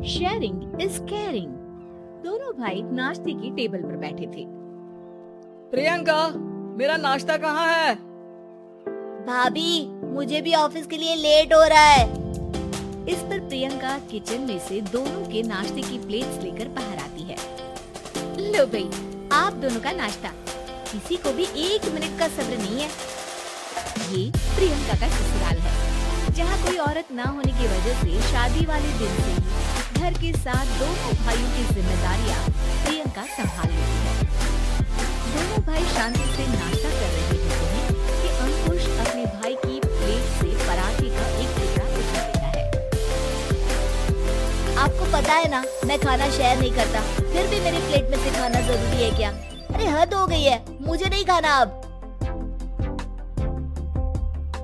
Sharing is caring. दोनों भाई नाश्ते की टेबल पर बैठे थे। प्रियंका, मेरा नाश्ता कहाँ है? भाभी, मुझे भी ऑफिस के लिए लेट हो रहा है। इस पर प्रियंका किचन में से दोनों के नाश्ते की प्लेट्स लेकर बाहर आती है। लो भाई, आप दोनों का नाश्ता। किसी को भी 1 मिनट का सब्र नहीं है। ये प्रियंका का ससुराल है, जहाँ कोई औरत ना होने की वजह से शादी वाले दिन से ही घर के साथ दोनों भाइयों की जिम्मेदारियाँ प्रियंका संभाल लेती है। दोनों भाई शांति से नाश्ता कर रहे होते हैं कि अंकुश अपने भाई की प्लेट से पराठे का एक टुकड़ा उठा लेता है। आपको पता है ना, मैं खाना शेयर नहीं करता, फिर भी मेरी प्लेट में से खाना जरूरी है क्या? अरे हद हो गई है, मुझे नहीं खाना अब।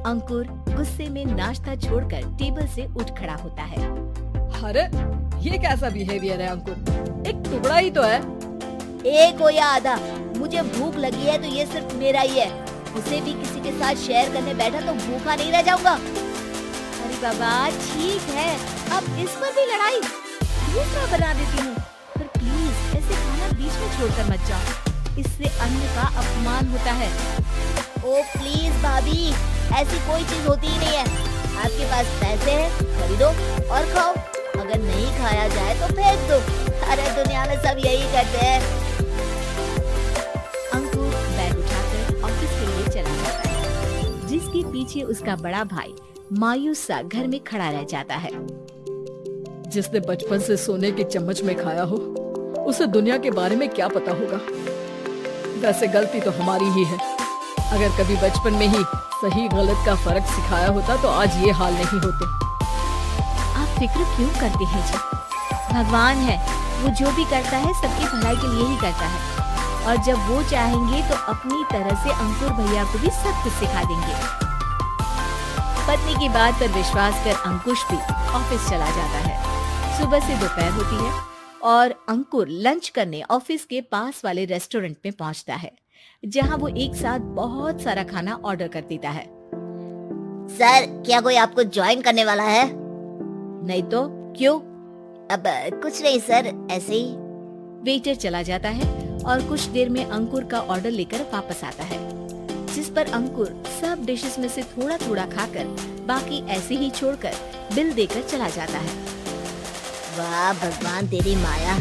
अंकुर गुस्से में नाश्ता छोड़कर टेबल से उठ खड़ा होता है। अरे ये कैसा बिहेवियर है अंकुर? एक टुकड़ा ही तो है। एक हो या आधा, मुझे भूख लगी है तो ये सिर्फ मेरा ही है। उसे भी किसी के साथ शेयर करने बैठा तो भूखा नहीं रह जाऊंगा। अरे बाबा ठीक है, अब इस पर भी लड़ाई। दूसरा बना देती हूँ, पर प्लीज ऐसे खाना बीच में छोड़कर मत जाओ, इससे अन्न का अपमान होता है। ओ प्लीज भाभी, ऐसी कोई चीज होती ही नहीं है। आपके पास पैसे हैं, खरीदो और खाओ। अगर नहीं खाया जाए तो फेंक दो। अरे दुनिया में सब यही करते हैं। अंकुर बैग उठाकर ऑफिस के लिए चला जाता है, जिसके पीछे उसका बड़ा भाई मायूस सा घर में खड़ा रह जाता है। जिसने बचपन से सोने की चम्मच में खाया हो, उसे दुनिया के बारे में क्या पता होगा। वैसे गलती तो हमारी ही है। अगर कभी बचपन में ही सही गलत का फर्क सिखाया होता तो आज ये हाल नहीं होते। आप फिक्र क्यों करते हैं जी? भगवान है, वो जो भी करता है सबकी भलाई के लिए ही करता है, और जब वो चाहेंगे तो अपनी तरह से अंकुर भैया को भी सब कुछ सिखा देंगे। पत्नी की बात पर विश्वास कर अंकुश भी ऑफिस चला जाता है। सुबह से दोपहर होती है और अंकुर लंच करने ऑफिस के पास वाले रेस्टोरेंट में पहुंचता है, जहां वो एक साथ बहुत सारा खाना ऑर्डर कर देता है। सर, क्या कोई आपको ज्वाइन करने वाला है? नहीं तो क्यों? अब कुछ नहीं सर, ऐसे ही। वेटर चला जाता है और कुछ देर में अंकुर का ऑर्डर लेकर वापस आता है, जिस पर अंकुर सब डिशेस में से थोड़ा थोड़ा खाकर बाकी ऐसे ही छोड़कर बिल देकर चला जाता है। वाह भगवान, तेरी माया।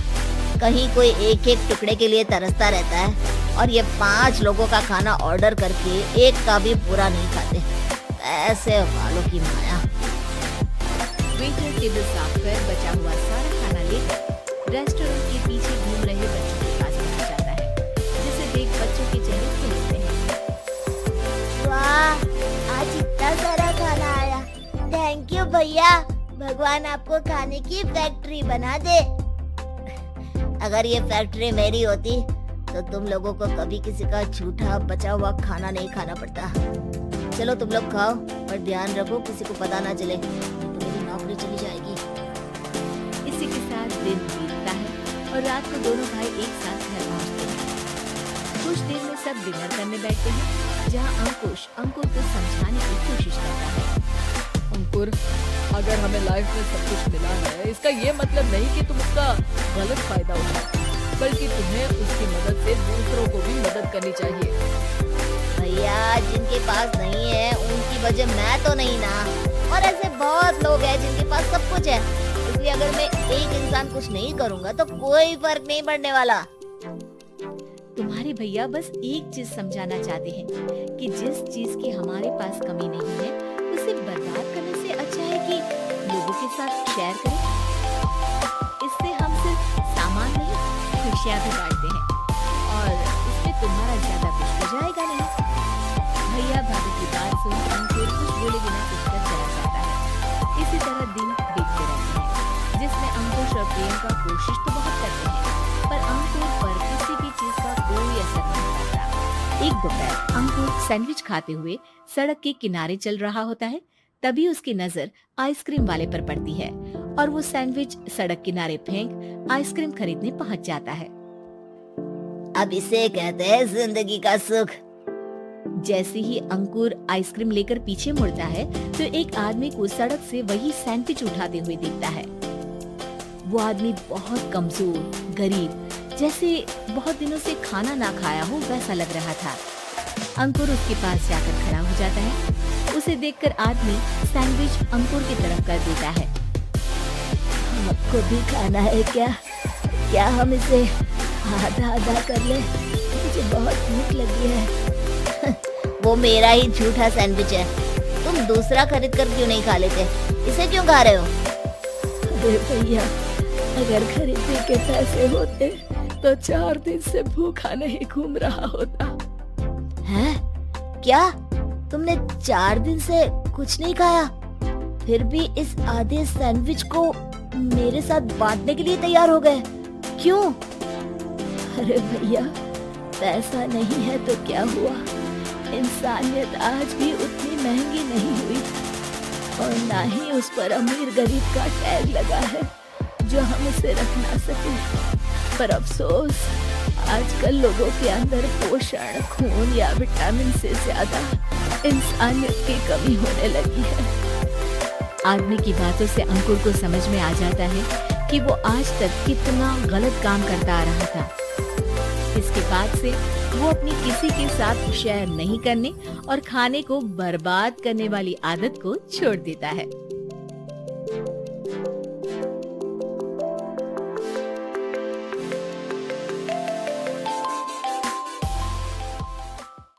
कहीं कोई एक एक टुकड़े के लिए तरसता रहता है और ये 5 लोगों का खाना ऑर्डर करके एक का भी पूरा नहीं खाते। ऐसे वालों की माया। वेटर टेबल साफ कर बचा हुआ सारा खाना लेकर रेस्टोरेंट के पीछे घूम रहे बच्चों के पास पहुंच जाता है, जिसे देख बच्चों के चेहरे खिलते हैं। वाह, आज इतना सारा खाना आया। थैंक यू भैया, भगवान आपको खाने की फैक्ट्री बना दे। अगर ये फैक्ट्री मेरी होती तो तुम लोगों को कभी किसी का झूठा बचा हुआ खाना नहीं खाना पड़ता। चलो तुम लोग खाओ, पर ध्यान रखो किसी को पता ना चले, तो मेरी नौकरी चली जाएगी। इसी के साथ दिन बीतता है और रात को दोनों भाई एक साथ घर पहुंचते हैं। कुछ देर में सब डिनर करने बैठते हैं, जहां अंकुश अंकुर को समझाने की कोशिश करता है। अंकुर, अगर हमें लाइफ में सब कुछ मिला है, इसका ये मतलब नहीं कि तुम उसका गलत फायदा उठाओ, बल्कि तुम्हें उसकी मदद से दूसरों को भी मदद करनी चाहिए। भैया, जिनके पास नहीं है उनकी वजह मैं तो नहीं ना। और ऐसे बहुत लोग हैं जिनके पास सब कुछ है, इसलिए अगर मैं एक इंसान कुछ नहीं करूँगा तो कोई फर्क नहीं पड़ने वाला। तुम्हारे भैया बस एक चीज समझाना चाहते हैं कि जिस चीज की हमारे पास कमी नहीं है, उसे बर्बाद करने से अच्छा है कि लोगों के साथ शेयर करें। इससे हम सिर्फ सामान नहीं, खुशियाँ भी बांटते हैं, और इसमें तुम्हारा ज्यादा कुछ हो जाएगा नहीं। भैया भाभी की बात सुन अंकुर कुछ बोले बिना उठकर चला जाता है। इसी तरह दिन बीतते रहते हैं, जिसमें अंकुश और प्रियंका कोशिश तो बहुत करते हैं, पर अंकुर पर किसी भी चीज का कोई असर नहीं पड़ता। एक दोपहर अंकुर सैंडविच खाते हुए सड़क के किनारे चल रहा होता है। तभी उसकी नजर आइसक्रीम वाले पर पड़ती है और वो सैंडविच सड़क किनारे फेंक आइसक्रीम खरीदने पहुंच जाता है। अब इसे कहते हैं जिंदगी का सुख। जैसे ही अंकुर आइसक्रीम लेकर पीछे मुड़ता है तो एक आदमी को सड़क से वही सैंडविच उठाते हुए दिखता है। वो आदमी बहुत कमजोर, गरीब, जैसे बहुत दिनों से खाना ना खाया हो वैसा लग रहा था। अंकुर उसके पास जाकर खड़ा हो जाता है। उसे देखकर आदमी सैंडविच अंकुर की तरफ कर देता है। आपको भी खाना है क्या? क्या हम इसे आधा आधा कर ले? मुझे बहुत भूख लगी है। वो मेरा ही झूठा सैंडविच है, तुम दूसरा खरीद कर क्यों नहीं खा लेते? इसे क्यों खा रहे हो? अरे भैया, अगर खरीदने के पैसे होते तो 4 दिन से भूखा नहीं घूम रहा होता। हैं? क्या तुमने 4 दिन से कुछ नहीं खाया, फिर भी इस आधे सैंडविच को मेरे साथ बांटने के लिए तैयार हो गए? क्यों? अरे भैया, पैसा नहीं है तो क्या हुआ, इंसानियत आज भी उतनी महंगी नहीं हुई और ना ही उस पर अमीर गरीब का टैग लगा है जो हम उसे रख ना सके। पर अफसोस, आजकल लोगों के अंदर पोषण, खून या विटामिन से ज्यादा इंसानियत की कमी होने लगी है। आदमी की बातों से अंकुर को समझ में आ जाता है कि वो आज तक कितना गलत काम करता आ रहा था। इसके बाद से वो अपनी किसी के साथ शेयर नहीं करने और खाने को बर्बाद करने वाली आदत को छोड़ देता है।